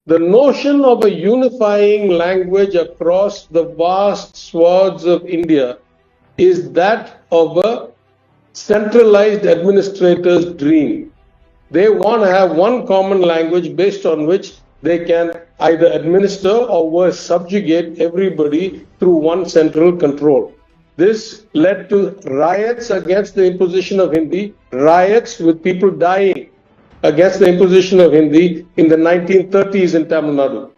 The notion of a unifying language across the vast swaths of India is that of a centralized administrator's dream. They want to have one common language based on which they can either administer or worse, subjugate everybody through one central control. This led to riots against the imposition of Hindi, riots with people dying against the imposition of Hindi in the 1930s in Tamil Nadu.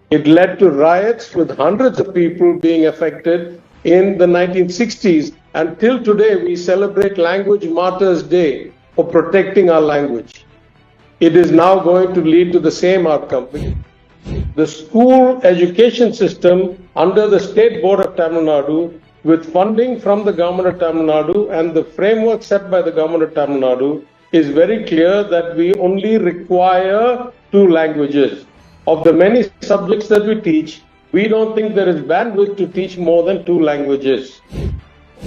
It led to riots with hundreds of people being affected in the 1960s. Until today, we celebrate Language Martyrs Day for protecting our language. It is now going to lead to the same outcome. The school education system under the State Board of Tamil Nadu, with funding from the government of Tamil Nadu and the framework set by the government of Tamil Nadu, is very clear that we only require 2 languages. Of the many subjects that we teach, we don't think there is bandwidth to teach more than 2 languages.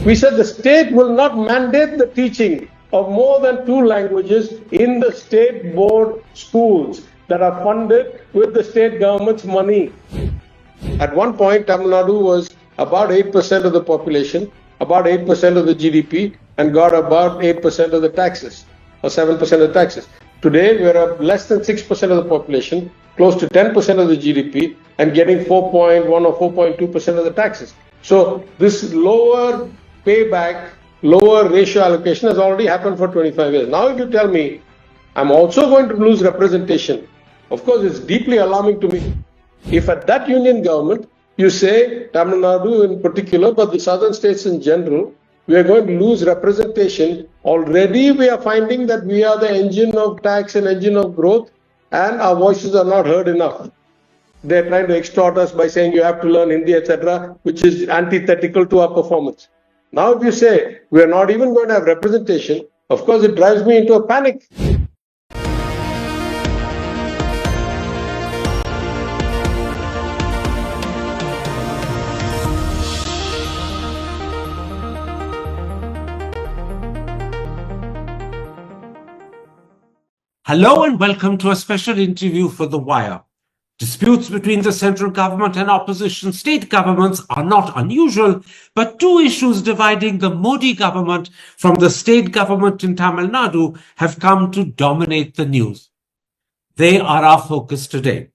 We said the state will not mandate the teaching of more than 2 languages in the state board schools that are funded with the state government's money. At one point, Tamil Nadu was about 8% of the population, about 8% of the GDP, and got about 8% of the taxes, or 7% of the taxes. Today, we are less than 6% of the population, close to 10% of the GDP, and getting 4.1 or 4.2% of the taxes. So this lower payback, lower ratio allocation has already happened for 25 years. Now if you tell me, I'm also going to lose representation, of course it's deeply alarming to me. If at that union government, you say, Tamil Nadu in particular, but the southern states in general, we are going to lose representation. Already we are finding that we are the engine of tax and engine of growth, and our voices are not heard enough. They're trying to extort us by saying you have to learn Hindi, etc., which is antithetical to our performance. Now if you say we are not even going to have representation, of course it drives me into a panic. Hello and welcome to a special interview for The Wire. Disputes between the central government and opposition state governments are not unusual, but 2 issues dividing the Modi government from the state government in Tamil Nadu have come to dominate the news. They are our focus today.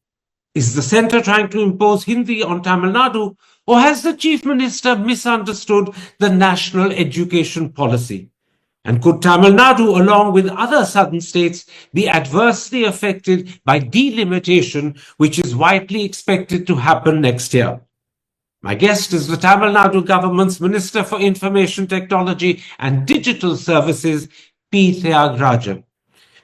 Is the centre trying to impose Hindi on Tamil Nadu, or has the Chief Minister misunderstood the national education policy? And could Tamil Nadu, along with other southern states, be adversely affected by delimitation, which is widely expected to happen next year? My guest is the Tamil Nadu government's Minister for Information Technology and Digital Services, P. Thiagarajan.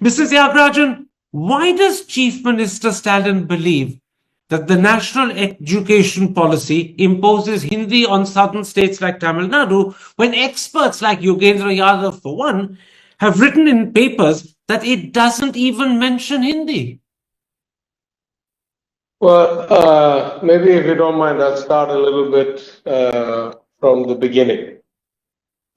Mr. Thiagarajan, why does Chief Minister Stalin believe that the national education policy imposes Hindi on southern states like Tamil Nadu, when experts like Yogendra Yadav, for one, have written in papers that it doesn't even mention Hindi? Well, maybe if you don't mind, I'll start a little bit from the beginning.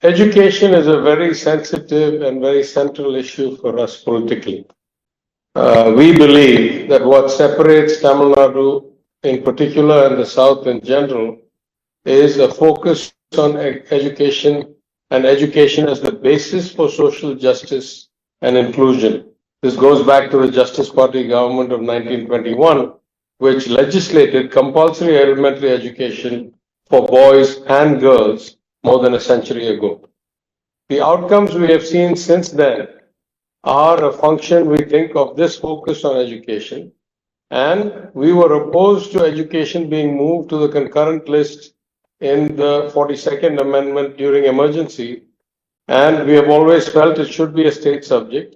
Education is a very sensitive and very central issue for us politically. We believe that what separates Tamil Nadu in particular and the South in general is a focus on education, and education as the basis for social justice and inclusion. This goes back to the Justice Party government of 1921, which legislated compulsory elementary education for boys and girls more than a century ago. The outcomes we have seen since then are a function, we think, of this focus on education. And we were opposed to education being moved to the concurrent list in the 42nd Amendment during emergency. And we have always felt it should be a state subject.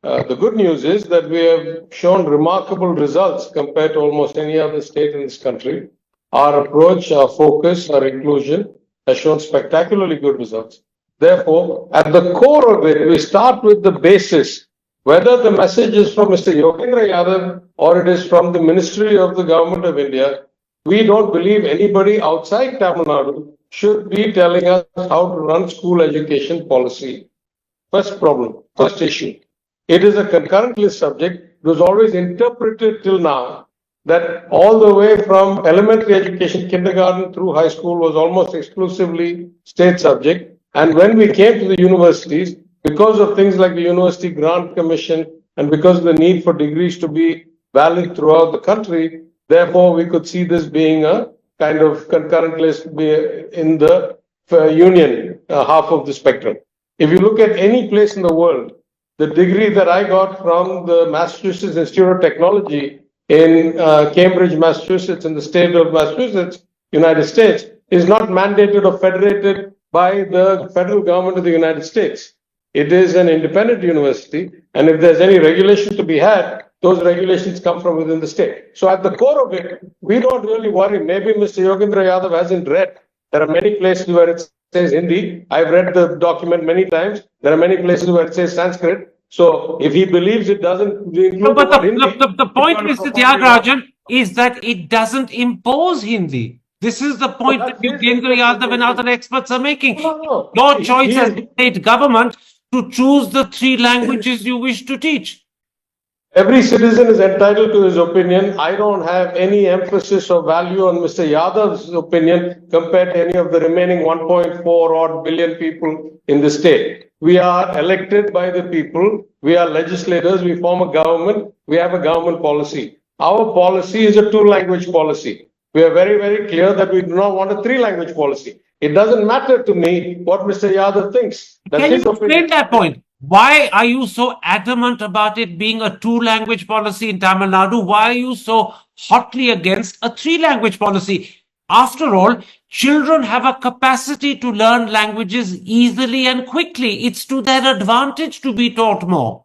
The good news is that we have shown remarkable results compared to almost any other state in this country. Our approach, our focus, our inclusion has shown spectacularly good results. Therefore, at the core of it, we start with the basis, whether the message is from Mr. Yogendra Yadav or it is from the Ministry of the Government of India. We don't believe anybody outside Tamil Nadu should be telling us how to run school education policy. First problem, first issue. It is a concurrent list subject. it was always interpreted till now that all the way from elementary education, kindergarten through high school was almost exclusively state subject. And when we came to the universities, because of things like the University Grant Commission and because of the need for degrees to be valid throughout the country, therefore we could see this being a kind of concurrent list in the union half of the spectrum. If you look at any place in the world, the degree that I got from the Massachusetts Institute of Technology in Cambridge, Massachusetts, in the state of Massachusetts, United States, is not mandated or federated by the federal government of the United States. It is an independent university, and if there's any regulation to be had, those regulations come from within the state. So at the core of it, we don't really worry. Maybe Mr. Yogendra Yadav hasn't read. There are many places where it says Hindi. I've read the document many times. There are many places where it says Sanskrit. So if he believes it doesn't include but the point, Mr. Tyagarajan, is that it doesn't impose Hindi. This is the point that Yogendra Yadav and other experts are making. Your choice as state government to choose the 3 languages you wish to teach. Every citizen is entitled to his opinion. I don't have any emphasis or value on Mr. Yadav's opinion compared to any of the remaining 1.4 odd billion people in the state. We are elected by the people. We are legislators. We form a government. We have a government policy. Our policy is a 2-language policy. We are very, very clear that we do not want a 3-language policy. It doesn't matter to me what Mr. Yadav thinks. Can you explain that point? Why are you so adamant about it being a 2-language policy in Tamil Nadu? Why are you so hotly against a 3-language policy? After all, children have a capacity to learn languages easily and quickly. It's to their advantage to be taught more.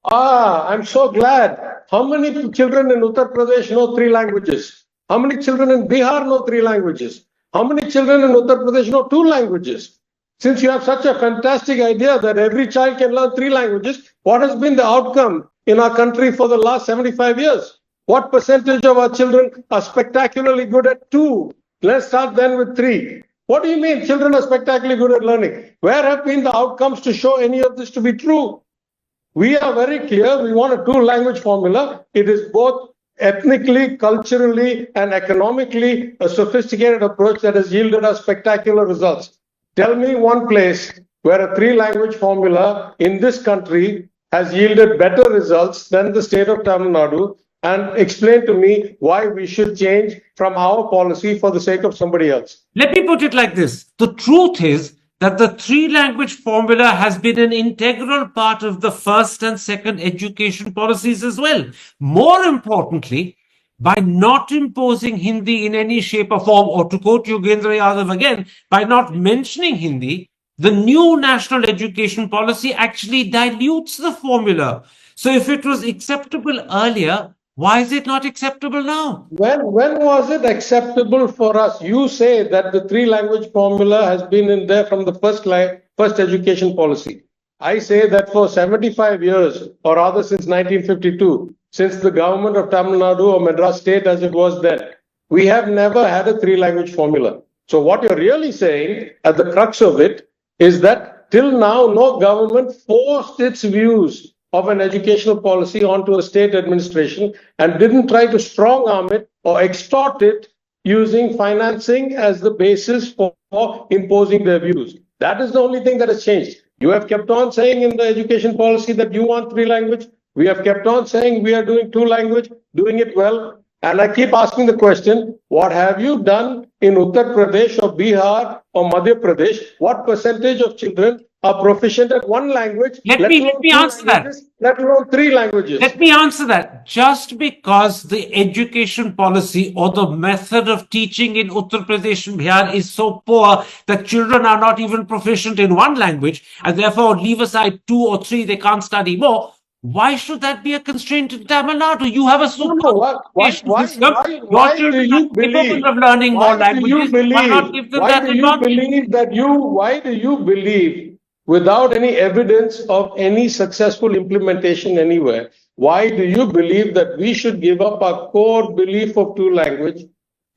I'm so glad. How many children in Uttar Pradesh know 3 languages? How many children in Bihar know 3 languages? How many children in Uttar Pradesh know 2 languages? Since you have such a fantastic idea that every child can learn 3 languages, what has been the outcome in our country for the last 75 years? What percentage of our children are spectacularly good at 2? Let's start then with 3. What do you mean children are spectacularly good at learning? Where have been the outcomes to show any of this to be true? We are very clear. We want a 2-language formula. It is both ethnically, culturally, and economically a sophisticated approach that has yielded us spectacular results. Tell me one place where a 3-language formula in this country has yielded better results than the state of Tamil Nadu, and explain to me why we should change from our policy for the sake of somebody else. Let me put it like this. The truth is that the 3-language formula has been an integral part of the first and second education policies as well. More importantly, by not imposing Hindi in any shape or form, or to quote Yogendra Yadav again, by not mentioning Hindi, the new national education policy actually dilutes the formula. So if it was acceptable earlier, why is it not acceptable now? When was it acceptable for us? You say that the 3-language formula has been in there from the first education policy. I say that for 75 years, or rather since 1952, since the government of Tamil Nadu or Madras state as it was then, we have never had a 3-language formula. So what you're really saying at the crux of it is that till now, no government forced its views of an educational policy onto a state administration and didn't try to strong arm it or extort it using financing as the basis for imposing their views. That is the only thing that has changed. You have kept on saying in the education policy that you want 3-language. We have kept on saying we are doing 2-language, doing it well. And I keep asking the question, what have you done in Uttar Pradesh or Bihar or Madhya Pradesh? What percentage of children are proficient at 1 language? Let me answer that. Let alone 3 languages. Let me answer that. Just because the education policy or the method of teaching in Uttar Pradesh and Bihar is so poor that children are not even proficient in 1 language and therefore leave aside 2 or 3, they can't study more. Why should that be a constraint in Tamil Nadu? You have a why do you believe of learning more languages? Why do you believe, without any evidence of any successful implementation anywhere, why do you believe that we should give up our core belief of 2-language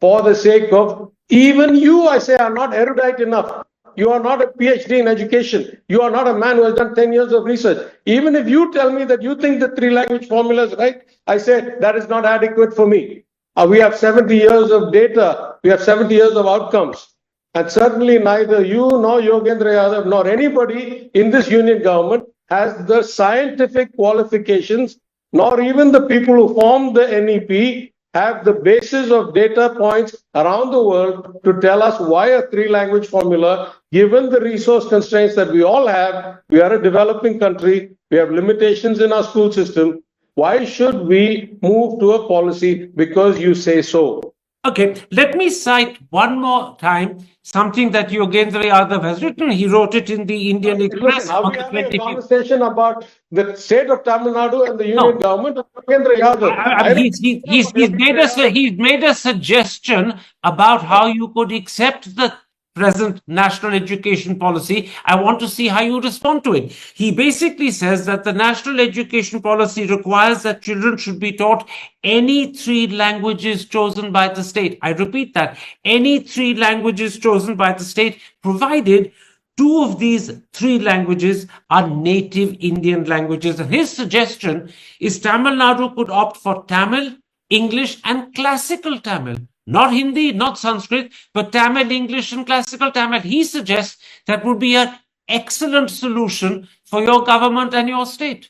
for the sake of, even you, I say, are not erudite enough You are not a PhD in education. You are not a man who has done 10 years of research. Even if you tell me that you think the three language formula is right, I say that is not adequate for me. We have 70 years of data. We have 70 years of outcomes. And certainly neither you nor Yogendra Yadav nor anybody in this union government has the scientific qualifications, nor even the people who formed the NEP have the basis of data points around the world to tell us why a three language formula, given the resource constraints that we all have, we are a developing country, we have limitations in our school system. Why should we move to a policy because you say so? Okay, let me cite one more time something that Yogendra Yadav has written. He wrote it in the Indian Express. Listen, are we having a conversation about the state of Tamil Nadu and the union government of Yogendra Yadav? He's made a suggestion about how you could accept the present national education policy. I want to see how you respond to it. He basically says that the national education policy requires that children should be taught any three languages chosen by the state. I repeat that, any three languages chosen by the state, provided two of these three languages are native Indian languages. And his suggestion is Tamil Nadu could opt for Tamil, English, and classical Tamil. Not Hindi, not Sanskrit, but Tamil, English, and classical Tamil. He suggests that would be an excellent solution for your government and your state.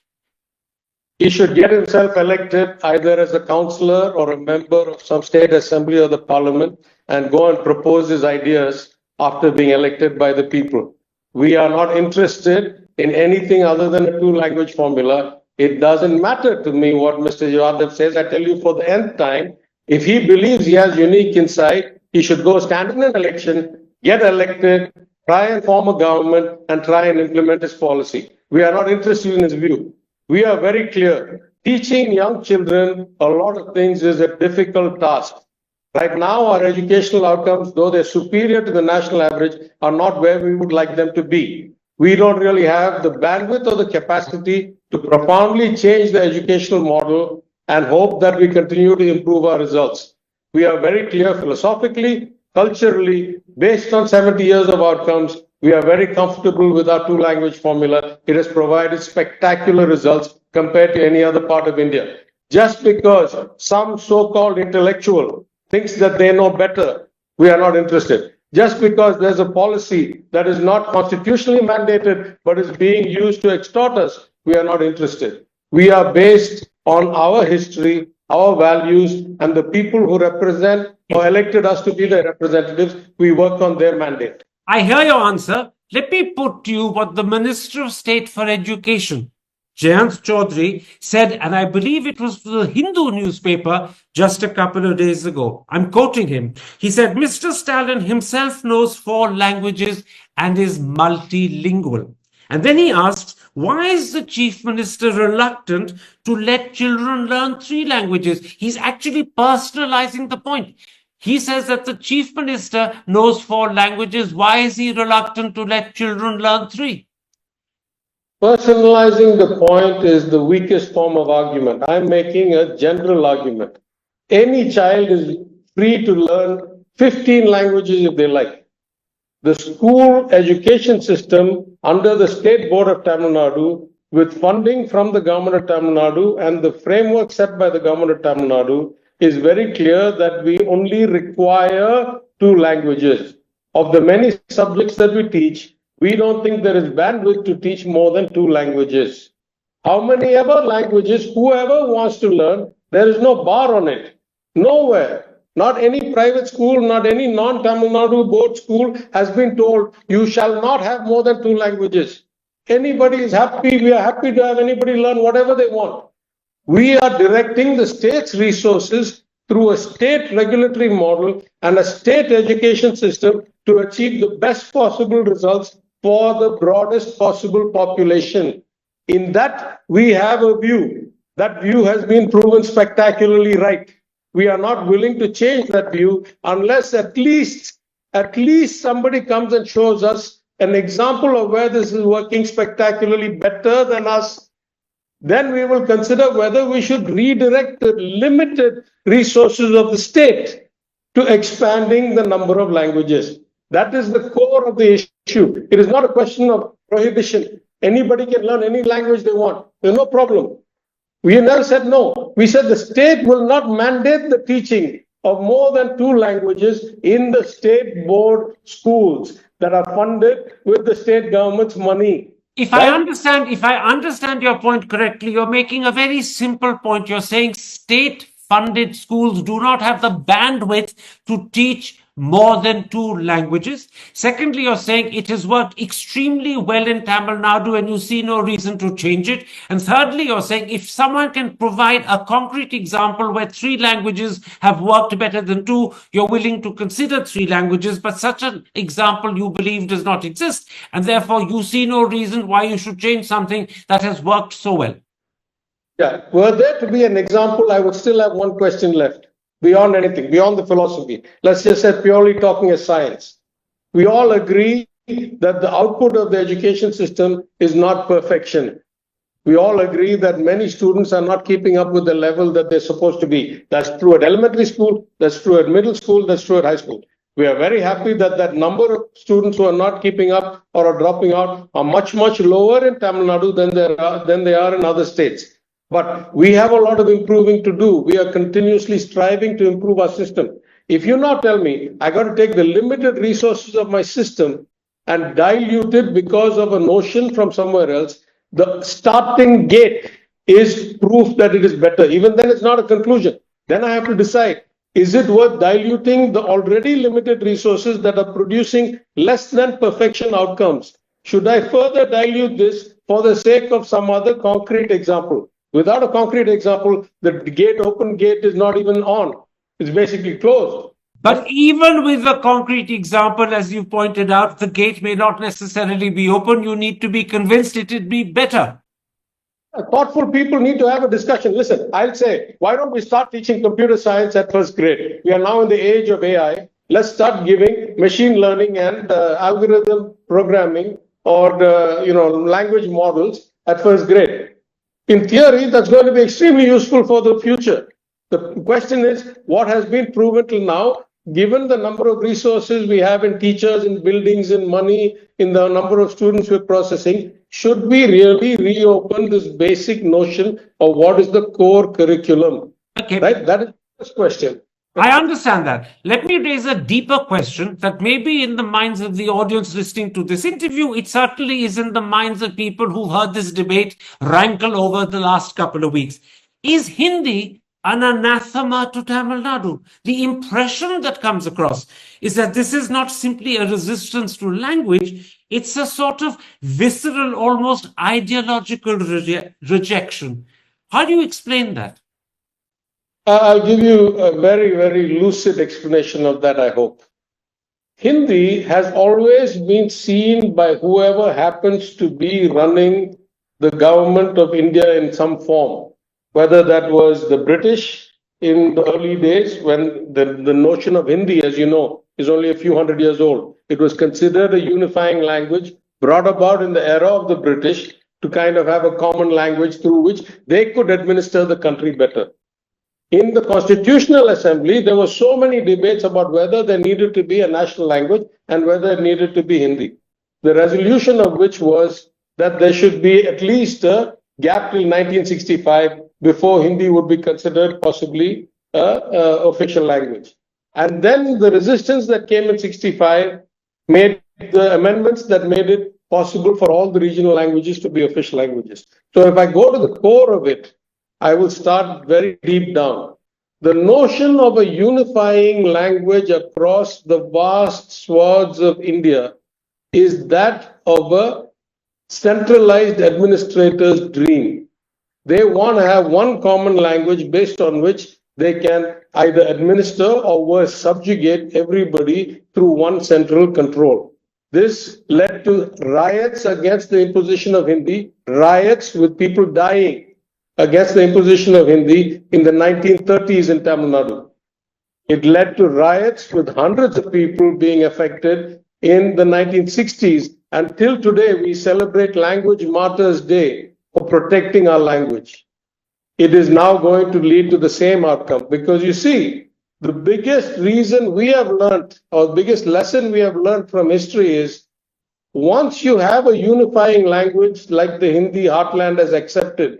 He should get himself elected either as a councillor or a member of some state assembly or the parliament and go and propose his ideas after being elected by the people. We are not interested in anything other than a two-language formula. It doesn't matter to me what Mr. Yadav says. I tell you for the nth time, if he believes he has unique insight, he should go stand in an election, get elected, try and form a government, and try and implement his policy. We are not interested in his view. We are very clear. Teaching young children a lot of things is a difficult task. Right now, our educational outcomes, though they're superior to the national average, are not where we would like them to be. We don't really have the bandwidth or the capacity to profoundly change the educational model and hope that we continue to improve our results. We are very clear philosophically, culturally, based on 70 years of outcomes. We are very comfortable with our two-language formula. It has provided spectacular results compared to any other part of India. Just because some so-called intellectual thinks that they know better, we are not interested. Just because there's a policy that is not constitutionally mandated but is being used to extort us, we are not interested. We are based on our history, our values, and the people who represent or elected us to be their representatives. We work on their mandate. I hear your answer. Let me put to you what the Minister of State for Education, Jayant Chaudhary, said, and I believe it was for the Hindu newspaper just a couple of days ago. I'm quoting him. He said, Mr. Stalin himself knows 4 languages and is multilingual. And then he asked, why is the chief minister reluctant to let children learn 3 languages? He's actually personalizing the point. He says that the chief minister knows 4 languages. Why is he reluctant to let children learn 3? Personalizing the point is the weakest form of argument. I'm making a general argument. Any child is free to learn 15 languages if they like. The school education system under the State Board of Tamil Nadu, with funding from the government of Tamil Nadu and the framework set by the government of Tamil Nadu, is very clear that we only require 2 languages. Of the many subjects that we teach, we don't think there is bandwidth to teach more than 2 languages. How many ever languages, whoever wants to learn, there is no bar on it. Nowhere. Not any private school, not any non-Tamil Nadu board school has been told you shall not have more than 2 languages. Anybody is happy, we are happy to have anybody learn whatever they want. We are directing the state's resources through a state regulatory model and a state education system to achieve the best possible results for the broadest possible population. In that, we have a view. That view has been proven spectacularly right. We are not willing to change that view unless at least somebody comes and shows us an example of where this is working spectacularly better than us. Then we will consider whether we should redirect the limited resources of the state to expanding the number of languages. That is the core of the issue. It is not a question of prohibition. Anybody can learn any language they want. There's no problem. We never said no. We said the state will not mandate the teaching of more than two languages in the state board schools that are funded with the state government's money. If I understand your point correctly, you're making a very simple point. You're saying state-funded schools do not have the bandwidth to teach more than two languages. Secondly, you're saying it has worked extremely well in Tamil Nadu and you see no reason to change it. And thirdly, you're saying if someone can provide a concrete example where three languages have worked better than two, you're willing to consider three languages, but such an example you believe does not exist. And therefore, you see no reason why you should change something that has worked so well. Yeah, were there to be an example, I would still have one question left. Beyond anything, beyond the philosophy. Let's just say purely talking as science. We all agree that the output of the education system is not perfection. We all agree that many students are not keeping up with the level that they're supposed to be. That's true at elementary school, that's true at middle school, that's true at high school. We are very happy that that number of students who are not keeping up or are dropping out are much, much lower in Tamil Nadu than they are in other states. But we have a lot of improving to do. We are continuously striving to improve our system. If you now tell me I got to take the limited resources of my system and dilute it because of a notion from somewhere else, the starting gate is proof that it is better. Even then, it's not a conclusion. Then I have to decide, is it worth diluting the already limited resources that are producing less than perfection outcomes? Should I further dilute this for the sake of some other concrete example? Without a concrete example, the open gate is not even on. It's basically closed. But even with a concrete example, as you pointed out, the gate may not necessarily be open. You need to be convinced it would be better. Thoughtful people need to have a discussion. Listen, I'll say, why don't we start teaching computer science at first grade? We are now in the age of AI. Let's start giving machine learning and algorithm programming or language models at first grade. In theory, that's going to be extremely useful for the future. The question is, what has been proven till now, given the number of resources we have in teachers, in buildings, in money, in the number of students we're processing, should we really reopen this basic notion of what is the core curriculum? Okay. Right? That is the first question. I understand that. Let me raise a deeper question that may be in the minds of the audience listening to this interview. It certainly is in the minds of people who heard this debate rankle over the last couple of weeks. Is Hindi an anathema to Tamil Nadu? The impression that comes across is that this is not simply a resistance to language, it's a sort of visceral, almost ideological rejection. How do you explain that? I'll give you a very, very lucid explanation of that, I hope. Hindi has always been seen by whoever happens to be running the government of India in some form, whether that was the British in the early days when the notion of Hindi, as you know, is only a few hundred years old. It was considered a unifying language brought about in the era of the British to kind of have a common language through which they could administer the country better. In the Constitutional Assembly, there were so many debates about whether there needed to be a national language and whether it needed to be Hindi. The resolution of which was that there should be at least a gap till 1965 before Hindi would be considered possibly an official language. And then the resistance that came in 65 made the amendments that made it possible for all the regional languages to be official languages. So if I go to the core of it, I will start very deep down. The notion of a unifying language across the vast swaths of India is that of a centralized administrator's dream. They want to have one common language based on which they can either administer or worse, subjugate everybody through one central control. This led to riots against the imposition of Hindi, riots with people dying against the imposition of Hindi in the 1930s in Tamil Nadu. It led to riots with hundreds of people being affected in the 1960s. Until today, we celebrate Language Martyrs Day for protecting our language. It is now going to lead to the same outcome because you see, the biggest reason we have learned, or biggest lesson we have learned from history is Once you have a unifying language like the Hindi heartland has accepted,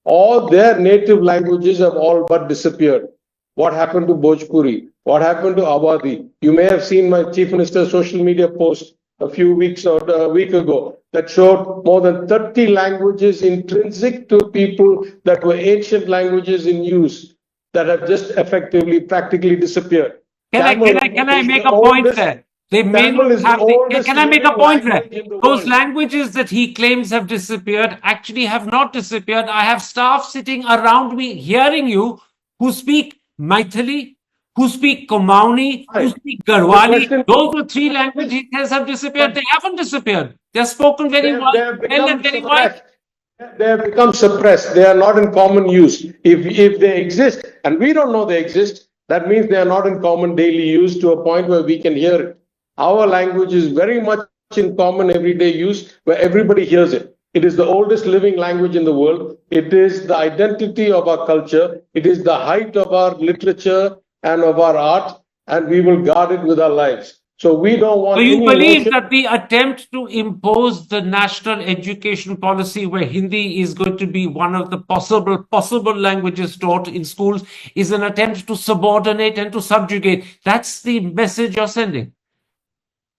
all their native languages have all but disappeared. What happened to Bhojpuri? What happened to Awadhi? You may have seen my Chief Minister's social media post a few weeks or a week ago that showed more than 30 languages intrinsic to people that were ancient languages in use that have just effectively, practically disappeared. Can I make a point there? They may Tamil not is the have oldest can I make a living point there? language in the Those world. languages that he claims have disappeared actually have not disappeared. I have staff sitting around me hearing you who speak Maithili, who speak Kumauni, who Right. speak The Garhwali. question, Those are three languages that have disappeared. They haven't disappeared. They're spoken very they well, have well and become very wide. suppressed. They have become suppressed. They are not in common use. If they exist, and we don't know they exist, that means they are not in common daily use to a point where we can hear it. Our language is very much in common everyday use where everybody hears it. It is the oldest living language in the world. It is the identity of our culture. It is the height of our literature and of our art, and we will guard it with our lives. So we don't want So you any believe notion. that the attempt to impose the national education policy where Hindi is going to be one of the possible languages taught in schools is an attempt to subordinate and to subjugate. That's the message you're sending.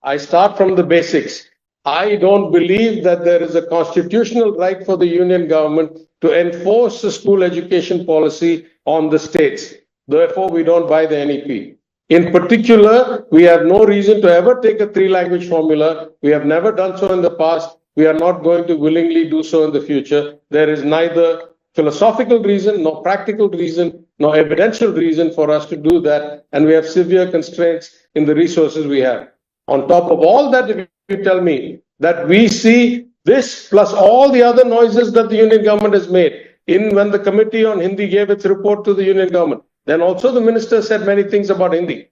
I start from the basics. I don't believe that there is a constitutional right for the union government to enforce a school education policy on the states. Therefore, we don't buy the NEP. In particular, we have no reason to ever take a three-language formula. We have never done so in the past. We are not going to willingly do so in the future. There is neither philosophical reason, nor practical reason, nor evidential reason for us to do that. And we have severe constraints in the resources we have. On top of all that, if you tell me that we see this plus all the other noises that the union government has made in when the committee on Hindi gave its report to the union government, then also the minister said many things about Hindi.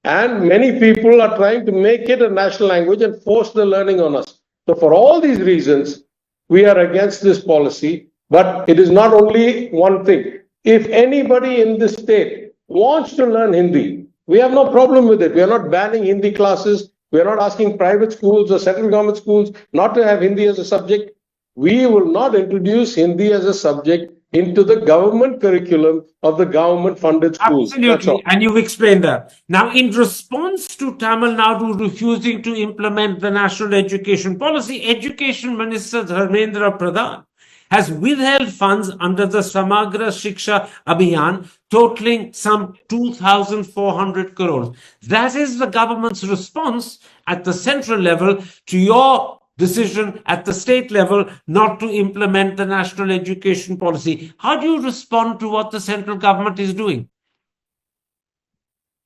And many people are trying to make it a national language and force the learning on us. So for all these reasons, we are against this policy. But it is not only one thing. If anybody in this state wants to learn Hindi, we have no problem with it. We are not banning Hindi classes. We are not asking private schools or central government schools not to have Hindi as a subject. We will not introduce Hindi as a subject into the government curriculum of the government funded schools. Absolutely. And you've explained that. Now, in response to Tamil Nadu refusing to implement the national education policy, Education Minister Dharmendra Pradhan has withheld funds under the Samagra Shiksha Abhiyan totaling some 2,400 crores. That is the government's response at the central level to your decision at the state level not to implement the national education policy. How do you respond to what the central government is doing?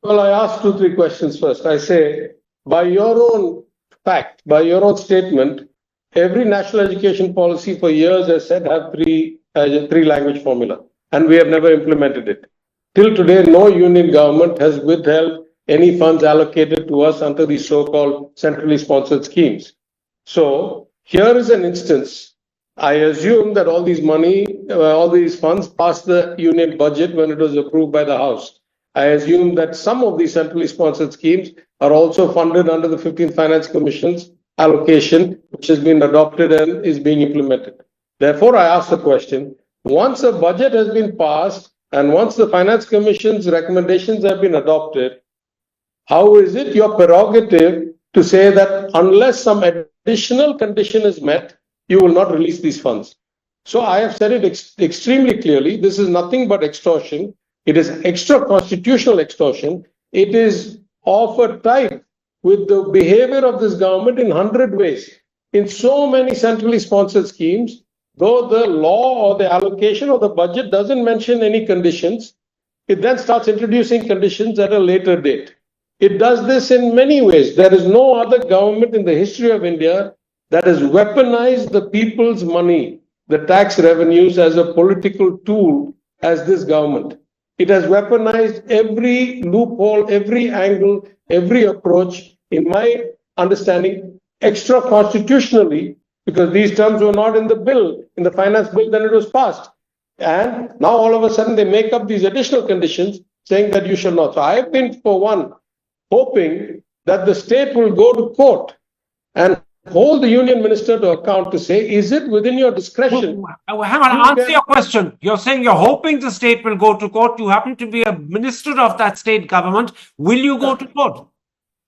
Well, I ask 2-3 questions first. I say, by your own fact, by your own statement, every national education policy for years has said have three language formula, and we have never implemented it. Till today, no union government has withheld any funds allocated to us under these so-called centrally sponsored schemes. So here is an instance. I assume that all these funds passed the union budget when it was approved by the House. I assume that some of these centrally sponsored schemes are also funded under the 15th Finance Commission's allocation, which has been adopted and is being implemented. Therefore, I ask the question, once a budget has been passed and once the Finance Commission's recommendations have been adopted, how is it your prerogative to say that unless some additional condition is met, you will not release these funds? So I have said it extremely clearly. This is nothing but extortion. It is extra-constitutional extortion. It is of a type with the behavior of this government in 100 ways. In so many centrally sponsored schemes, though the law or the allocation of the budget doesn't mention any conditions, it then starts introducing conditions at a later date. It does this in many ways. There is no other government in the history of India that has weaponized the people's money, the tax revenues, as a political tool as this government. It has weaponized every loophole, every angle, every approach, in my understanding, extra constitutionally, because these terms were not in the bill, in the finance bill, then it was passed. And now all of a sudden they make up these additional conditions saying that you shall not. So I have been, for one, hoping that the state will go to court and hold the union minister to account to say, is it within your discretion? Hang on, answer your question. You're saying you're hoping the state will go to court. You happen to be a minister of that state government. Will you go to court?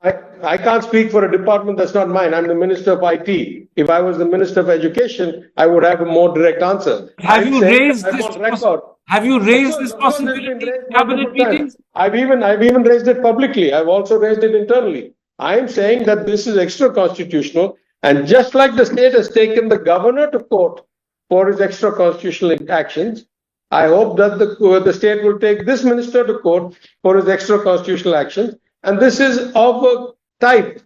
I can't speak for a department that's not mine. I'm the Minister of IT. If I was the Minister of Education, I would have a more direct answer. Have you raised this possibility in cabinet meetings? I've even raised it publicly. I've also raised it internally. I'm saying that this is extra constitutional, and just like the state has taken the governor to court for his extra constitutional actions, I hope that the state will take this minister to court for his extra constitutional actions. And this is of a type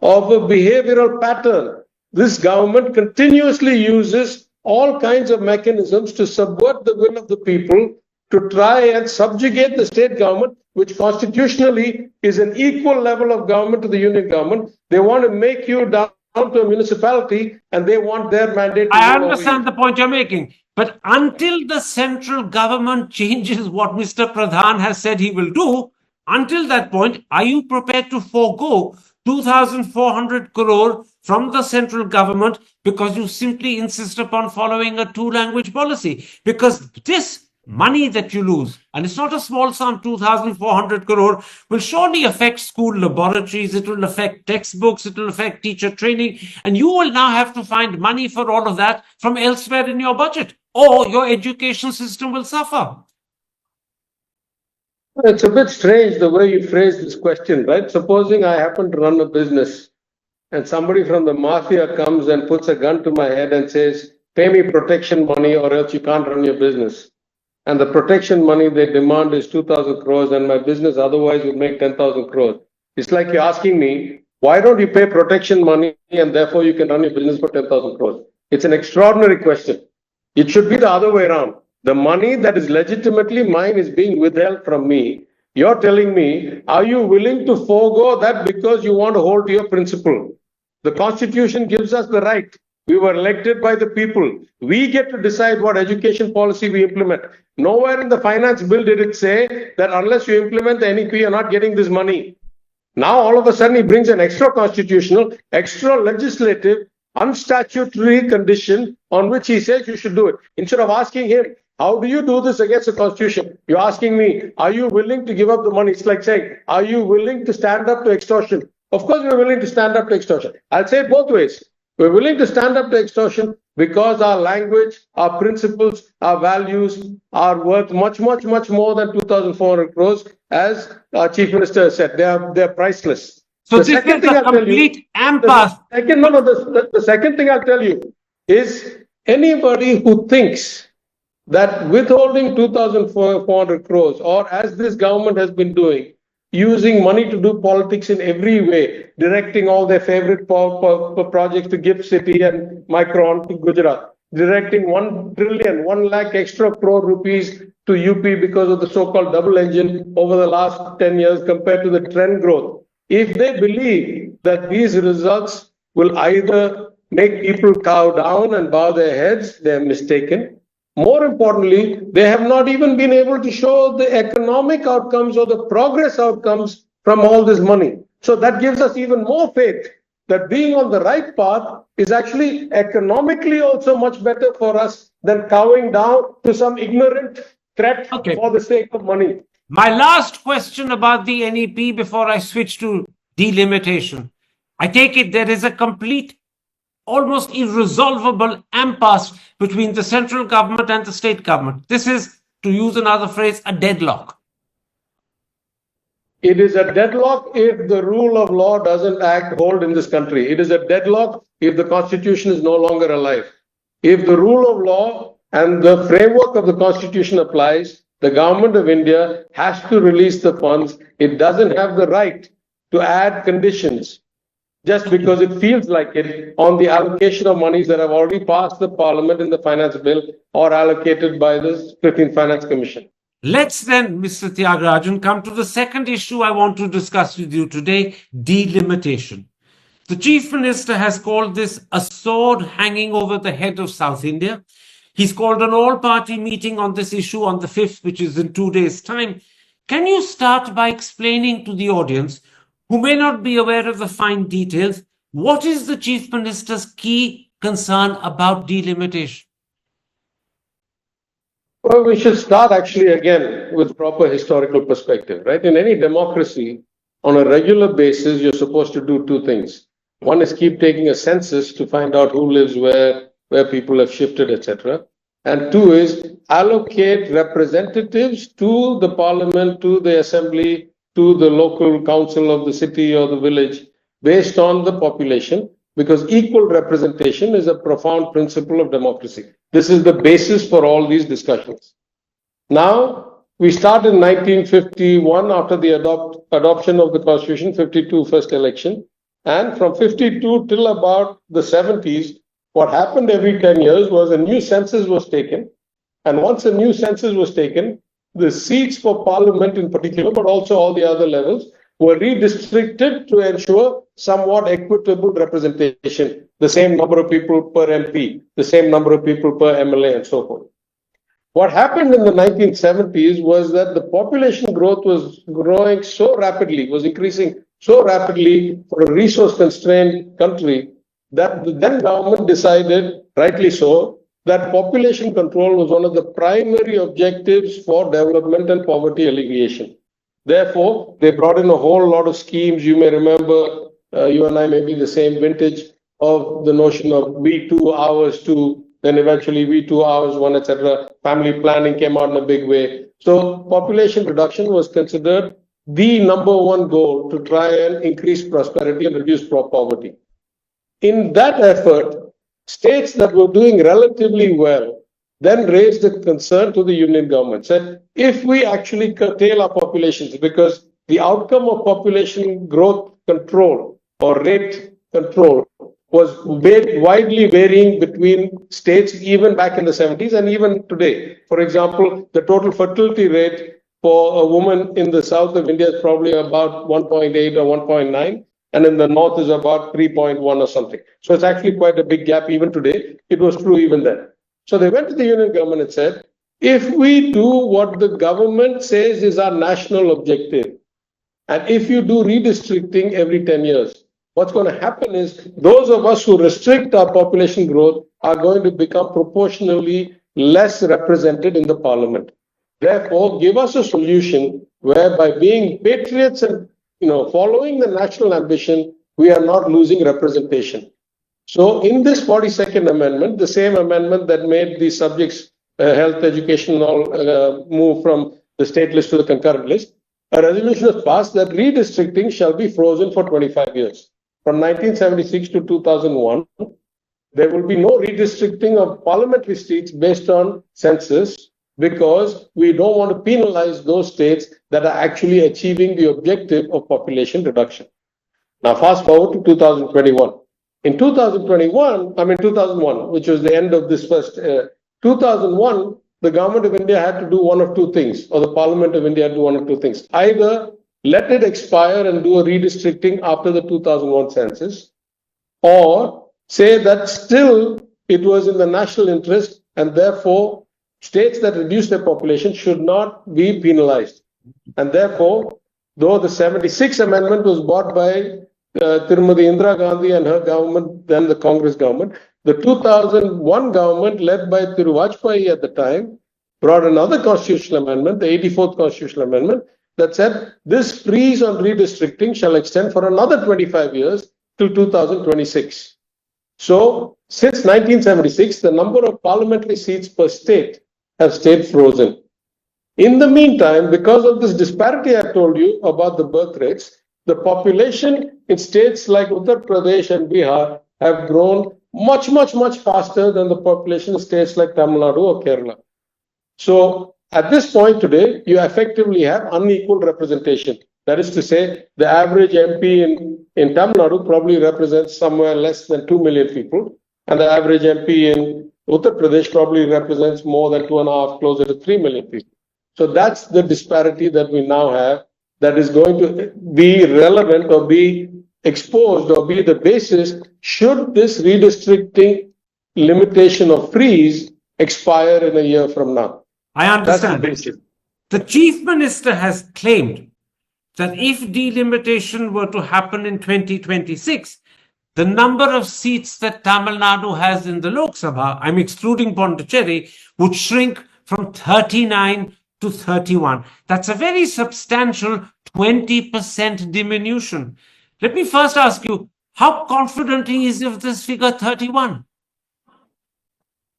of a behavioral pattern. This government continuously uses all kinds of mechanisms to subvert the will of the people, to try and subjugate the state government, which constitutionally is an equal level of government to the union government. They want to make you down to a municipality, and they want their mandate. I understand the point you're making. But until the central government changes what Mr. Pradhan has said he will do, until that point, are you prepared to forego 2,400 crore from the central government because you simply insist upon following a two-language policy? Because this money that you lose, and it's not a small sum, 2,400 crore, will surely affect school laboratories, it will affect textbooks, it will affect teacher training, and you will now have to find money for all of that from elsewhere in your budget, or your education system will suffer. It's a bit strange the way you phrase this question, right? Supposing I happen to run a business and somebody from the mafia comes and puts a gun to my head and says, pay me protection money or else you can't run your business. And the protection money they demand is 2,000 crores and my business otherwise would make 10,000 crores. It's like you're asking me, why don't you pay protection money and therefore you can run your business for 10,000 crores? It's an extraordinary question. It should be the other way around. The money that is legitimately mine is being withheld from me. You're telling me, are you willing to forego that because you want to hold to your principle? The Constitution gives us the right. We were elected by the people. We get to decide what education policy we implement. Nowhere in the finance bill did it say that unless you implement the NEP, you're not getting this money. Now, all of a sudden, he brings an extra constitutional, extra legislative, unstatutory condition on which he says you should do it. Instead of asking him, how do you do this against the Constitution? You're asking me, are you willing to give up the money? It's like saying, are you willing to stand up to extortion? Of course, we're willing to stand up to extortion. I'll say it both ways. We're willing to stand up to extortion because our language, our principles, our values are worth much, much, much more than 2,400 crores, as our Chief Minister said. They're priceless. So this is a complete impasse. The second thing I'll tell you is anybody who thinks that withholding 2,400 crores, or as this government has been doing, using money to do politics in every way, directing all their favorite projects to GIFT City and Micron to Gujarat, directing 1 trillion, 1 lakh extra crore rupees to UP because of the so-called double engine over the last 10 years compared to the trend growth. If they believe that these results will either make people cow down and bow their heads, they're mistaken. More importantly, they have not even been able to show the economic outcomes or the progress outcomes from all this money. So that gives us even more faith that being on the right path is actually economically also much better for us than cowing down to some ignorant threat for the sake of money. My last question about the NEP before I switch to delimitation. I take it there is a complete, almost irresolvable impasse between the central government and the state government. This is, to use another phrase, a deadlock. It is a deadlock if the rule of law doesn't hold in this country. It is a deadlock if the Constitution is no longer alive. If the rule of law and the framework of the Constitution applies, the government of India has to release the funds. It doesn't have the right to add conditions just because it feels like it on the allocation of monies that have already passed the parliament in the finance bill or allocated by the 15th Finance Commission. Let's then, Mr. Tyagarajan, come to the second issue I want to discuss with you today, delimitation. The Chief Minister has called this a sword hanging over the head of South India. He's called an all-party meeting on this issue on the 5th, which is in 2 days' time. Can you start by explaining to the audience, who may not be aware of the fine details, What is the Chief Minister's key concern about delimitation? Well, we should start actually again with proper historical perspective, right? In any democracy, on a regular basis, you're supposed to do two things. One is keep taking a census to find out who lives where people have shifted, etc. And two is allocate representatives to the parliament, to the assembly, to the local council of the city or the village based on the population, because equal representation is a profound principle of democracy. This is the basis for all these discussions. Now, we start in 1951 after the adoption of the Constitution, 52 first election. And from 52 till about the 70s, what happened every 10 years was a new census was taken. And once a new census was taken, the seats for parliament in particular, but also all the other levels, were redistricted to ensure somewhat equitable representation, the same number of people per MP, the same number of people per MLA, and so forth. What happened in the 1970s was that the population growth was growing so rapidly, was increasing so rapidly for a resource-constrained country that the then government decided, rightly so, that population control was one of the primary objectives for development and poverty alleviation. Therefore, they brought in a whole lot of schemes. You may remember, you and I may be the same vintage of the notion of V2 hours two, then eventually V2 hours one, etc. Family planning came out in a big way. So population reduction was considered the number one goal to try and increase prosperity and reduce poverty. In that effort, states that were doing relatively well then raised a concern to the union government, said, if we actually curtail our populations, because the outcome of population growth control or rate control was widely varying between states even back in the 70s and even today. For example, the total fertility rate for a woman in the south of India is probably about 1.8 or 1.9. And in the north is about 3.1 or something. So it's actually quite a big gap even today. It was true even then. So they went to the union government and said, if we do what the government says is our national objective, and if you do redistricting every 10 years, what's going to happen is those of us who restrict our population growth are going to become proportionally less represented in the parliament. Therefore, give us a solution whereby being patriots and following the national ambition, we are not losing representation. So in this 42nd amendment, the same amendment that made these subjects, health, education, and all move from the state list to the concurrent list, a resolution was passed that redistricting shall be frozen for 25 years. From 1976 to 2001, there will be no redistricting of parliamentary seats based on census, because we don't want to penalize those states that are actually achieving the objective of population reduction. Now, fast forward to 2021. In 2001, which was the end of this first, 2001, the government of India had to do one of two things, or the Parliament of India had to do one of two things. Either let it expire and do a redistricting after the 2001 census, or say that still it was in the national interest and therefore states that reduce their population should not be penalized. And therefore, though the 76 amendment was brought by Tirumati Indira Gandhi and her government, then the Congress government, the 2001 government led by Thiru Vajpayee at the time brought another constitutional amendment, the 84th constitutional amendment, that said this freeze on redistricting shall extend for another 25 years till 2026. So, since 1976, the number of parliamentary seats per state have stayed frozen. In the meantime, because of this disparity I told you about the birth rates, the population in states like Uttar Pradesh and Bihar have grown much faster than the population in states like Tamil Nadu or Kerala. So at this point today, you effectively have unequal representation. That is to say, the average MP in Tamil Nadu probably represents somewhere less than 2 million people, and the average MP in Uttar Pradesh probably represents more than 2.5, closer to 3 million people. So that's the disparity that we now have that is going to be relevant or be exposed or be the basis should this redistricting limitation or freeze expire in a year from now. I understand. The Chief Minister has claimed that if delimitation were to happen in 2026, the number of seats that Tamil Nadu has in the Lok Sabha, I'm excluding Pondicherry, would shrink from 39 to 31. That's a very substantial 20% diminution. Let me first ask you, how confident he is of this figure 31?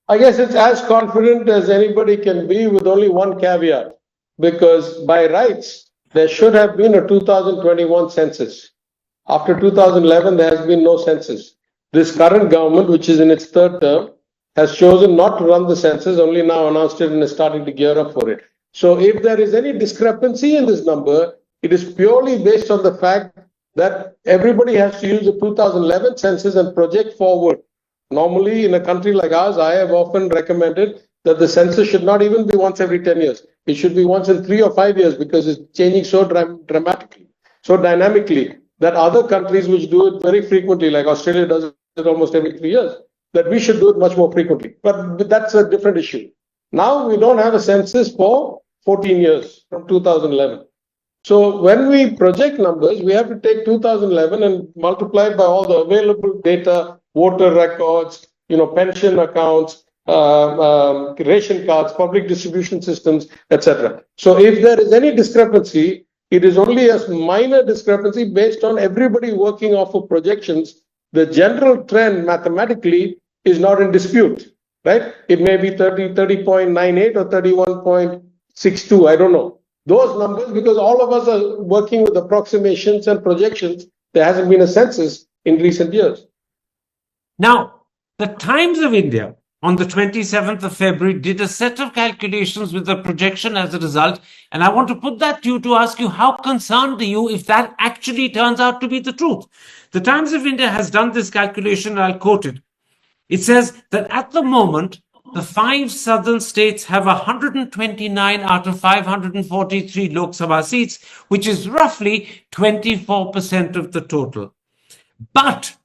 I guess it's as confident as anybody can be, with only one caveat, because by rights, there should have been a 2021 census. After 2011, there has been no census. This current government, which is in its third term, has chosen not to run the census, only now announced it and is starting to gear up for it. So if there is any discrepancy in this number, it is purely based on the fact that everybody has to use the 2011 census and project forward. Normally, in a country like ours, I have often recommended that the census should not even be once every 10 years. It should be once in 3 or 5 years, because it's changing so dramatically, so dynamically, that other countries which do it very frequently, like Australia does it almost every 3 years, that we should do it much more frequently. But that's a different issue. Now we don't have a census for 14 years, from 2011. So when we project numbers, we have to take 2011 and multiply it by all the available data, voter records, pension accounts, ration cards, public distribution systems, etc. So if there is any discrepancy, it is only a minor discrepancy based on everybody working off of projections. The general trend mathematically is not in dispute, right? It may be 30.98 or 31.62, I don't know. Those numbers, because all of us are working with approximations and projections, there hasn't been a census in recent years. Now, the Times of India on the 27th of February did a set of calculations with a projection as a result, and I want to put that to you to ask you, how concerned are you if that actually turns out to be the truth? The Times of India has done this calculation, and I'll quote it. It says that at the moment, the 5 southern states have 129 out of 543 Lok Sabha seats, which is roughly 24% of the total. But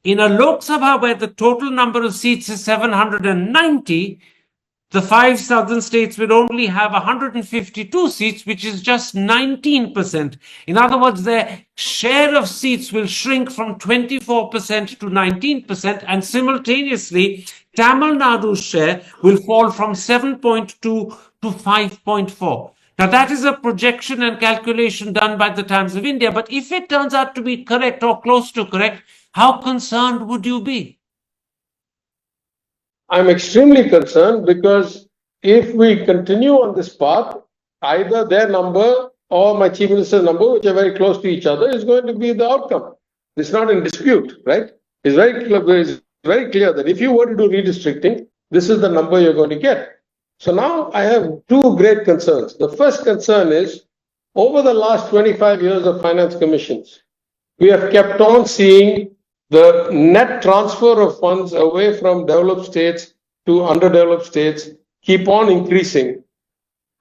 in a Lok Sabha where the total number of seats is 790, the 5 southern states will only have 152 seats, which is just 19%. In other words, their share of seats will shrink from 24% to 19%, and simultaneously, Tamil Nadu's share will fall from 7.2 to 5.4. Now, that is a projection and calculation done by the Times of India, but if it turns out to be correct or close to correct, how concerned would you be? I'm extremely concerned, because if we continue on this path, either their number or my chief minister's number, which are very close to each other, is going to be the outcome. It's not in dispute, right? It's very clear that if you were to do redistricting, this is the number you're going to get. So now I have 2 great concerns. The first concern is, over the last 25 years of finance commissions, we have kept on seeing the net transfer of funds away from developed states to underdeveloped states keep on increasing.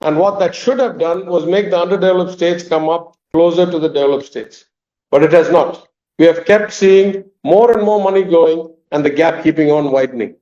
And what that should have done was make the underdeveloped states come up closer to the developed states. But it has not. We have kept seeing more and more money going and the gap keeping on widening.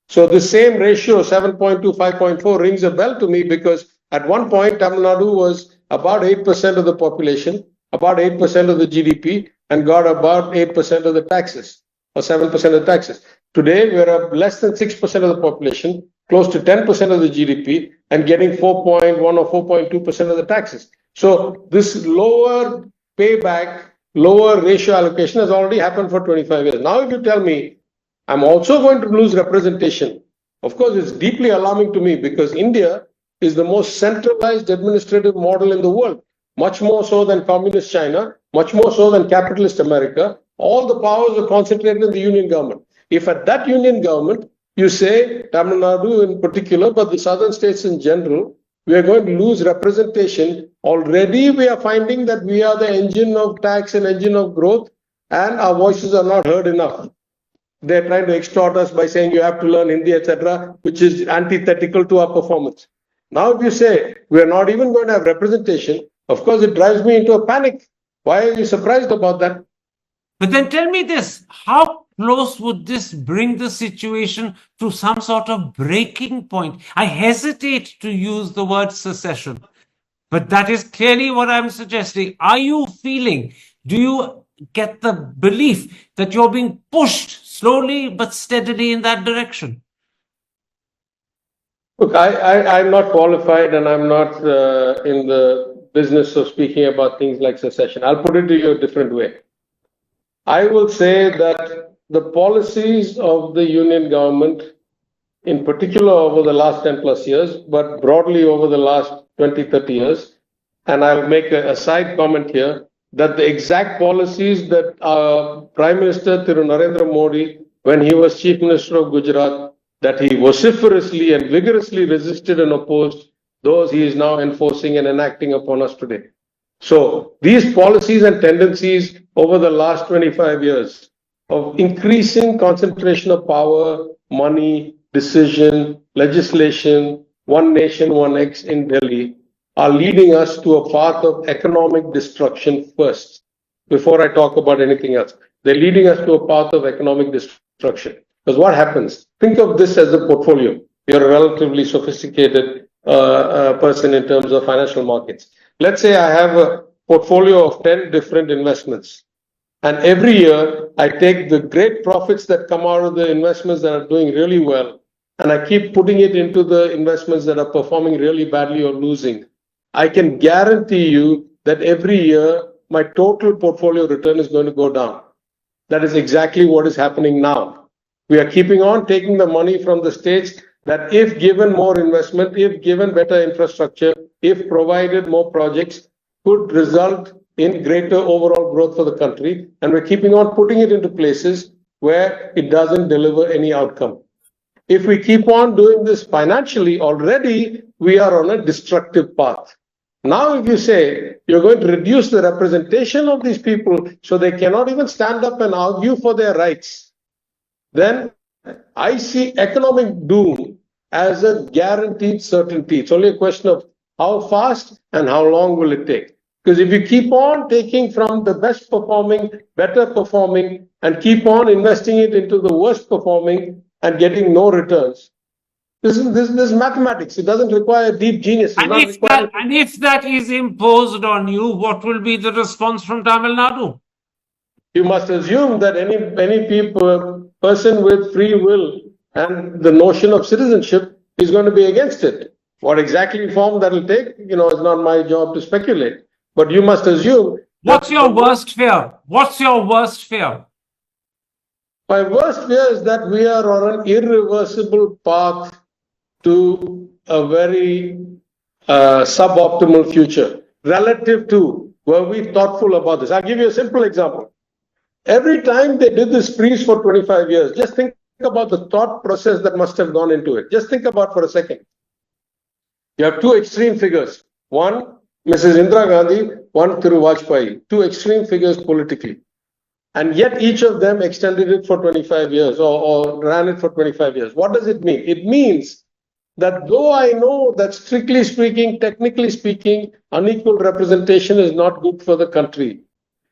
So the same ratio, 7.2, 5.4, rings a bell to me, because at one point, Tamil Nadu was about 8% of the population, about 8% of the GDP, and got about 8% of the taxes, or 7% of the taxes. Today, we're less than 6% of the population, close to 10% of the GDP, and getting 4.1 or 4.2% of the taxes. So this lower payback, lower ratio allocation has already happened for 25 years. Now, if you tell me I'm also going to lose representation, of course, it's deeply alarming to me, because India is the most centralized administrative model in the world, much more so than communist China, much more so than capitalist America. All the powers are concentrated in the union government. If at that union government, you say, Tamil Nadu in particular, but the southern states in general, we are going to lose representation. Already we are finding that we are the engine of tax and engine of growth, and our voices are not heard enough. They're trying to extort us by saying you have to learn Hindi, etc., which is antithetical to our performance. Now, if you say we're not even going to have representation, of course, it drives me into a panic. Why are you surprised about that? But then tell me this, how close would this bring the situation to some sort of breaking point? I hesitate to use the word secession, but that is clearly what I'm suggesting. Are you feeling, do you get the belief that you're being pushed slowly but steadily in that direction? Look, I'm not qualified and I'm not in the business of speaking about things like secession. I'll put it to you a different way. I will say that the policies of the union government, in particular over the last 10 plus years, but broadly over the last 20, 30 years, and I'll make a side comment here, that the exact policies that Prime Minister Thiru Narendra Modi, when he was Chief Minister of Gujarat, that he vociferously and vigorously resisted and opposed, those he is now enforcing and enacting upon us today. So these policies and tendencies over the last 25 years of increasing concentration of power, money, decision, legislation, one nation, one X in Delhi are leading us to a path of economic destruction first, before I talk about anything else. They're leading us to a path of economic destruction. Because what happens? Think of this as a portfolio. You're a relatively sophisticated person in terms of financial markets. Let's say I have a portfolio of 10 different investments. And every year I take the great profits that come out of the investments that are doing really well, and I keep putting it into the investments that are performing really badly or losing. I can guarantee you that every year my total portfolio return is going to go down. That is exactly what is happening now. We are keeping on taking the money from the states that, if given more investment, if given better infrastructure, if provided more projects, could result in greater overall growth for the country. And we're keeping on putting it into places where it doesn't deliver any outcome. If we keep on doing this financially, already we are on a destructive path. Now, if you say you're going to reduce the representation of these people so they cannot even stand up and argue for their rights, then I see economic doom as a guaranteed certainty. It's only a question of how fast and how long will it take. Because if you keep on taking from the best performing, better performing, and keep on investing it into the worst performing and getting no returns, this is mathematics. It doesn't require deep genius. And if that is imposed on you, what will be the response from Tamil Nadu? You must assume that any person with free will and the notion of citizenship is going to be against it. What exactly form that will take, is not my job to speculate. But you must assume. What's your worst fear? What's your worst fear? My worst fear is that we are on an irreversible path to a very suboptimal future relative to, were we thoughtful about this? I'll give you a simple example. Every time they did this freeze for 25 years, just think about the thought process that must have gone into it. Just think about for a second. You have two extreme figures. One, Mrs. Indira Gandhi, one, Thiru Vajpayee. Two extreme figures politically. And yet each of them extended it for 25 years or ran it for 25 years. What does it mean? It means that though I know that strictly speaking, technically speaking, unequal representation is not good for the country,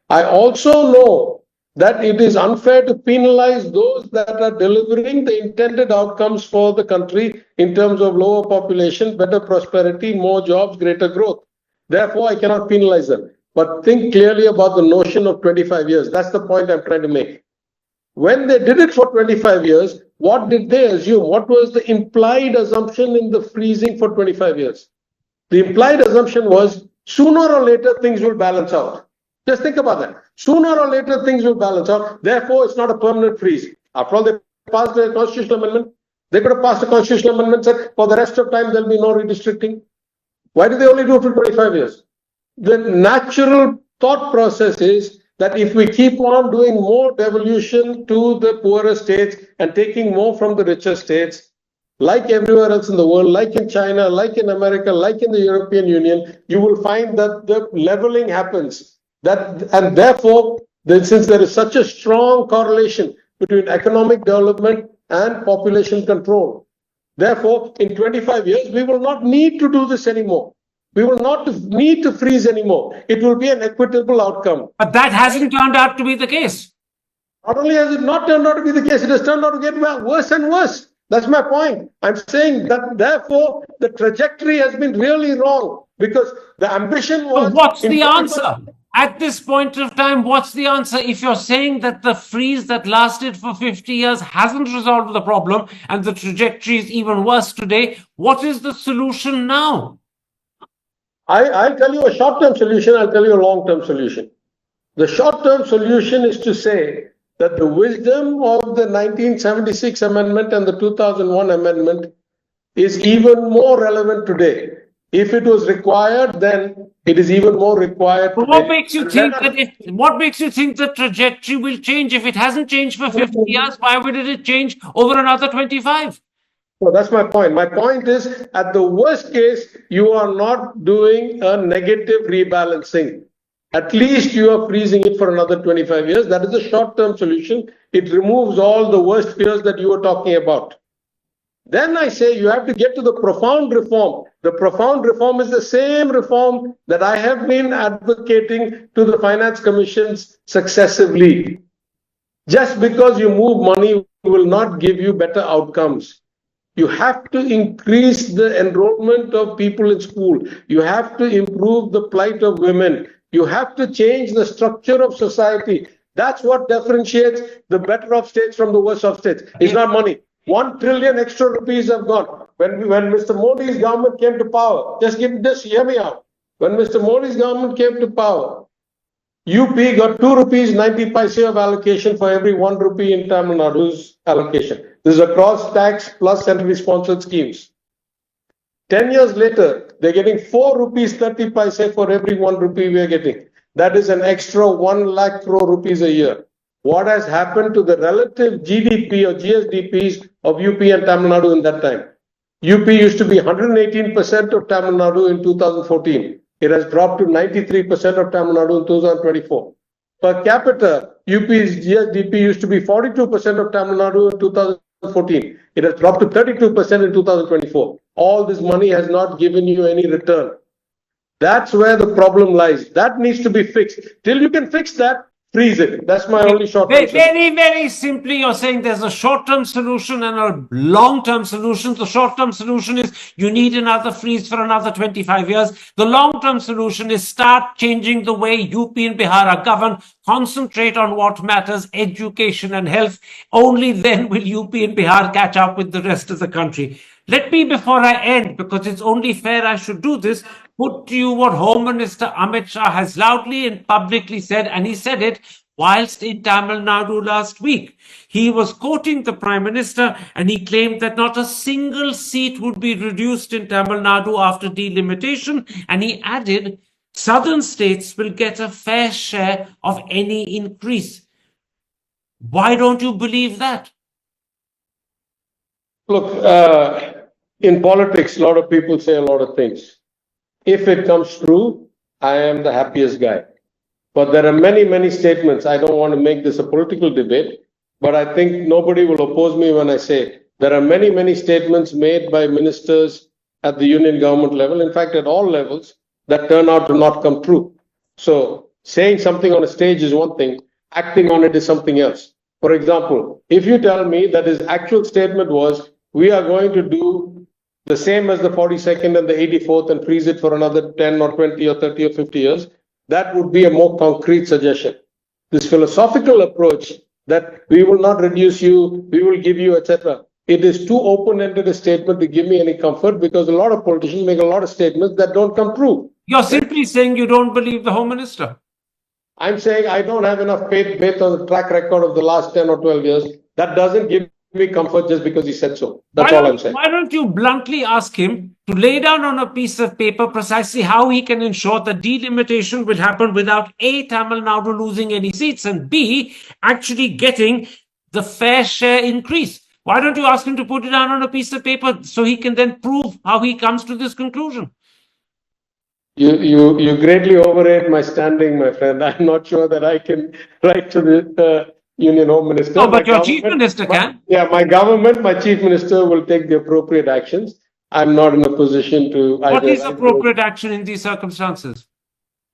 I also know that it is unfair to penalize those that are delivering the intended outcomes for the country in terms of lower population, better prosperity, more jobs, greater growth. Therefore, I cannot penalize them. But think clearly about the notion of 25 years. That's the point I'm trying to make. When they did it for 25 years, what did they assume? What was the implied assumption in the freezing for 25 years? The implied assumption was sooner or later things will balance out. Just think about that. Sooner or later things will balance out. Therefore, it's not a permanent freeze. After all, they passed a constitutional amendment. They could have passed a constitutional amendment that said for the rest of time there'll be no redistricting. Why did they only do it for 25 years? The natural thought process is that if we keep on doing more devolution to the poorer states and taking more from the richer states, like everywhere else in the world, like in China, like in America, like in the European Union, you will find that the leveling happens. And therefore, since there is such a strong correlation between economic development and population control, therefore, in 25 years, we will not need to do this anymore. We will not need to freeze anymore. It will be an equitable outcome. But that hasn't turned out to be the case. Not only has it not turned out to be the case, it has turned out to get worse and worse. That's my point. I'm saying that, therefore, the trajectory has been really wrong because the ambition was... What's the answer? At this point of time, what's the answer? If you're saying that the freeze that lasted for 50 years hasn't resolved the problem and the trajectory is even worse today, what is the solution now? I'll tell you a short-term solution, I'll tell you a long-term solution. The short-term solution is to say that the wisdom of the 1976 amendment and the 2001 amendment is even more relevant today. If it was required, then it is even more required But today. what makes you think the trajectory will change? If it hasn't changed for 50 years, why would it change over another 25? So that's my point. My point is, at the worst case, you are not doing a negative rebalancing. At least you are freezing it for another 25 years. That is a short-term solution. It removes all the worst fears that you were talking about. Then I say you have to get to the profound reform. The profound reform is the same reform that I have been advocating to the finance commissions successively. Just because you move money will not give you better outcomes. You have to increase the enrollment of people in school. You have to improve the plight of women. You have to change the structure of society. That's what differentiates the better off states from the worse off states. It's not money. 1 trillion extra rupees have gone. When Mr. Modi's government came to power, just hear me out. When Mr. Modi's government came to power, UP got 2 rupees 90 paise of allocation for every 1 rupee in Tamil Nadu's allocation. This is across tax plus centrally sponsored schemes. 10 years later, they're getting 4 rupees 30 paise for every 1 rupee we are getting. That is an extra 1 lakh crore rupees a year. What has happened to the relative GDP or GSDPs of UP and Tamil Nadu in that time? UP used to be 118% of Tamil Nadu in 2014. It has dropped to 93% of Tamil Nadu in 2024. Per capita, UP's GSDP used to be 42% of Tamil Nadu in 2014. It has dropped to 32% in 2024. All this money has not given you any return. That's where the problem lies. That needs to be fixed. Till you can fix that, freeze it. That's my only short-term solution. Very, very simply, you're saying there's a short-term solution and a long-term solution. The short-term solution is you need another freeze for another 25 years. The long-term solution is start changing the way UP and Bihar are governed. Concentrate on what matters, education and health. Only then will UP and Bihar catch up with the rest of the country. Let me, before I end, because it's only fair I should do this, put to you what Home Minister Amit Shah has loudly and publicly said, and he said it whilst in Tamil Nadu last week. He was quoting the Prime Minister and he claimed that not a single seat would be reduced in Tamil Nadu after delimitation, and he added, southern states will get a fair share of any increase. Why don't you believe that? Look, in politics, a lot of people say a lot of things. If it comes true, I am the happiest guy. But there are many, many statements. I don't want to make this a political debate, but I think nobody will oppose me when I say there are many, many statements made by ministers at the union government level, in fact, at all levels, that turn out to not come true. So saying something on a stage is one thing, acting on it is something else. For example, if you tell me that his actual statement was, we are going to do the same as the 42nd and the 84th and freeze it for another 10 or 20 or 30 or 50 years, that would be a more concrete suggestion. This philosophical approach that we will not reduce you, we will give you, etc. It is too open-ended a statement to give me any comfort, because a lot of politicians make a lot of statements that don't come true. You're simply saying you don't believe the Home Minister. I'm saying I don't have enough faith based on the track record of the last 10 or 12 years. That doesn't give me comfort just because he said so. That's all I'm saying. Why don't you bluntly ask him to lay down on a piece of paper precisely how he can ensure that delimitation will happen without A, Tamil Nadu losing any seats, and B, actually getting the fair share increase? Why don't you ask him to put it down on a piece of paper so he can then prove how he comes to this conclusion? You greatly overrate my standing, my friend. I'm not sure that I can write to the Union Home Minister. No, but your Chief Minister can. Yeah, my government, my Chief Minister will take the appropriate actions. I'm not in a position to... What is appropriate action in these circumstances?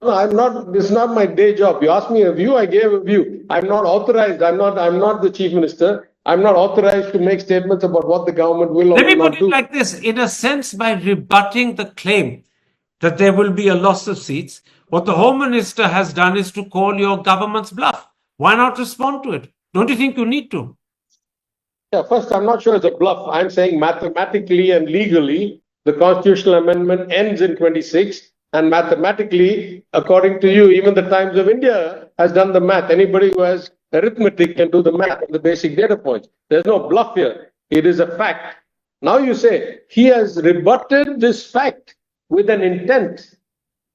No, I'm not. This is not my day job. You asked me a view, I gave a view. I'm not authorized. I'm not the Chief Minister. I'm not authorized to make statements about what the government will or will not do. Let me put it like this. In a sense, by rebutting the claim that there will be a loss of seats, What the Home Minister has done is to call your government's bluff. Why not respond to it? Don't you think you need to? Yeah, first, I'm not sure it's a bluff. I'm saying mathematically and legally, the constitutional amendment ends in 26. And mathematically, according to you, even the Times of India has done the math. Anybody who has arithmetic can do the math on the basic data points. There's no bluff here. It is a fact. Now you say he has rebutted this fact with an intent.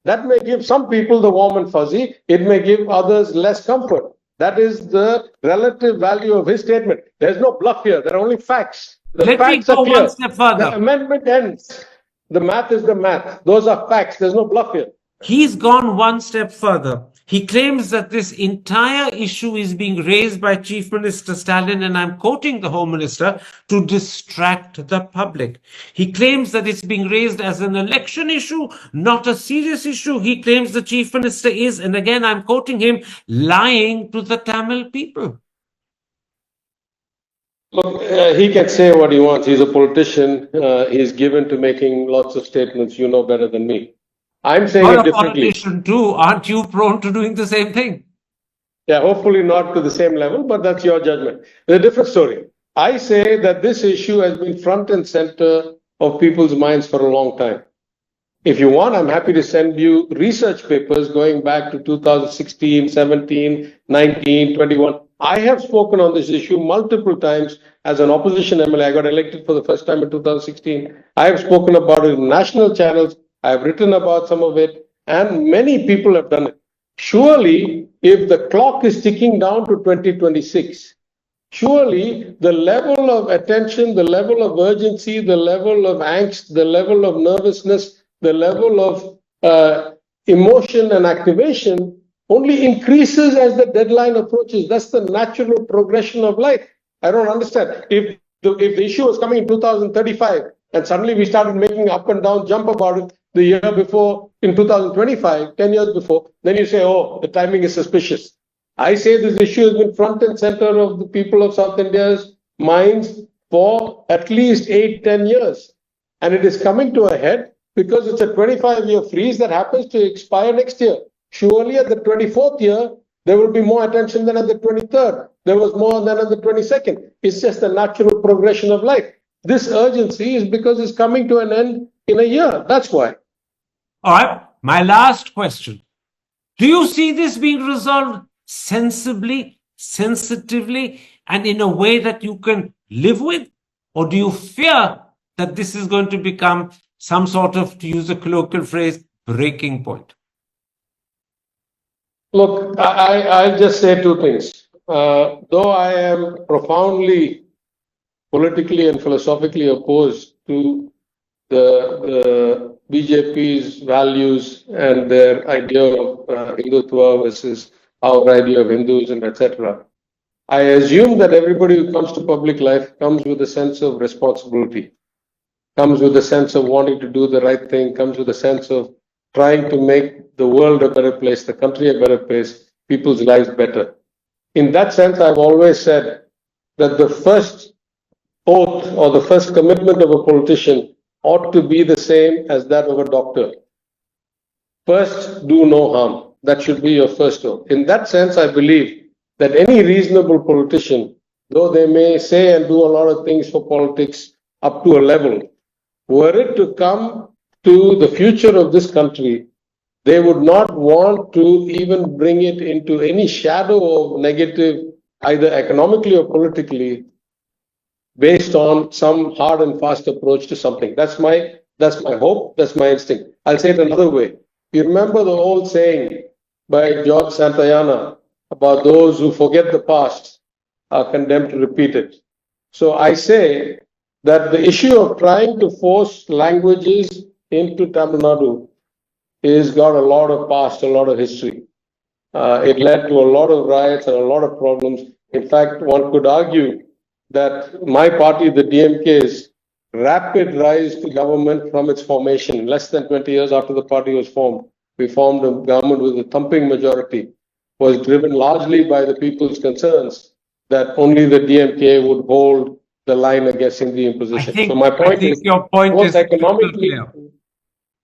That may give some people the warm and fuzzy. It may give others less comfort. That is the relative value of his statement. There's no bluff here. There are only facts. The Let me facts are go clear. one step further. The amendment ends. The math is the math. Those are facts. There's no bluff here. He's gone one step further. He claims that this entire issue is being raised by Chief Minister Stalin, and I'm quoting the Home Minister, to distract the public. He claims that it's being raised as an election issue, not a serious issue. He claims the Chief Minister is, and again I'm quoting him, lying to the Tamil people. Look, he can say what he wants. He's a politician. He's given to making lots of statements. You know better than me. I'm saying You're it a differently. politician too. Aren't you prone to doing the same thing? Yeah, hopefully not to the same level, but that's your judgment. It's a different story. I say that this issue has been front and center of people's minds for a long time. If you want, I'm happy to send you research papers going back to 2016, 17, 19, 21. I have spoken on this issue multiple times as an opposition MLA. I got elected for the first time in 2016. I have spoken about it in national channels. I have written about some of it, and many people have done it. Surely, if the clock is ticking down to 2026, surely the level of attention, the level of urgency, the level of angst, the level of nervousness, the level of emotion and activation only increases as the deadline approaches. That's the natural progression of life. I don't understand. If the issue was coming in 2035 and suddenly we started making up and down jump about it the year before in 2025, 10 years before, then you say, oh, the timing is suspicious. I say this issue has been front and center of the people of South India's minds for at least 8-10 years. And it is coming to a head because it's a 25-year freeze that happens to expire next year. Surely at the 24th year, there will be more attention than at the 23rd. There was more than at the 22nd. It's just a natural progression of life. This urgency is because it's coming to an end in a year. That's why. All right, my last question. Do you see this being resolved sensibly, sensitively, and in a way that you can live with? Or do you fear that this is going to become some sort of, to use a colloquial phrase, breaking point? Look, I'll just say two things. Though I am profoundly politically and philosophically opposed to the BJP's values and their idea of Hindutva versus our idea of Hinduism, etc., I assume that everybody who comes to public life comes with a sense of responsibility, comes with a sense of wanting to do the right thing, comes with a sense of trying to make the world a better place, the country a better place, people's lives better. In that sense, I've always said that the first oath or the first commitment of a politician ought to be the same as that of a doctor. First, do no harm. That should be your first oath. In that sense, I believe that any reasonable politician, though they may say and do a lot of things for politics up to a level, were it to come to the future of this country, they would not want to even bring it into any shadow of negative, either economically or politically, based on some hard and fast approach to something. That's my hope, that's my instinct. I'll say it another way. You remember the old saying by George Santayana about those who forget the past are condemned to repeat it. So I say that the issue of trying to force languages into Tamil Nadu has got a lot of past, a lot of history. It led to a lot of riots and a lot of problems. In fact, one could argue that my party, the DMK's rapid rise to government from its formation, less than 20 years after the party was formed, we formed a government with a thumping majority, was driven largely by the people's concerns that only the DMK would hold the line against Hindi imposition. So my point is, your point is economically clear.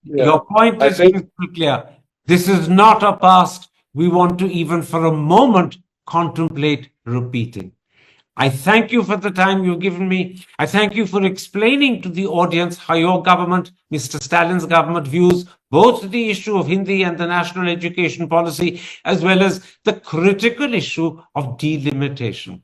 Yeah, your point is crystal clear. This is not a past we want to even for a moment contemplate repeating. I thank you for the time you've given me. I thank you for explaining to the audience how your government, Mr. Stalin's government, views both the issue of Hindi and the national education policy, as well as the critical issue of delimitation.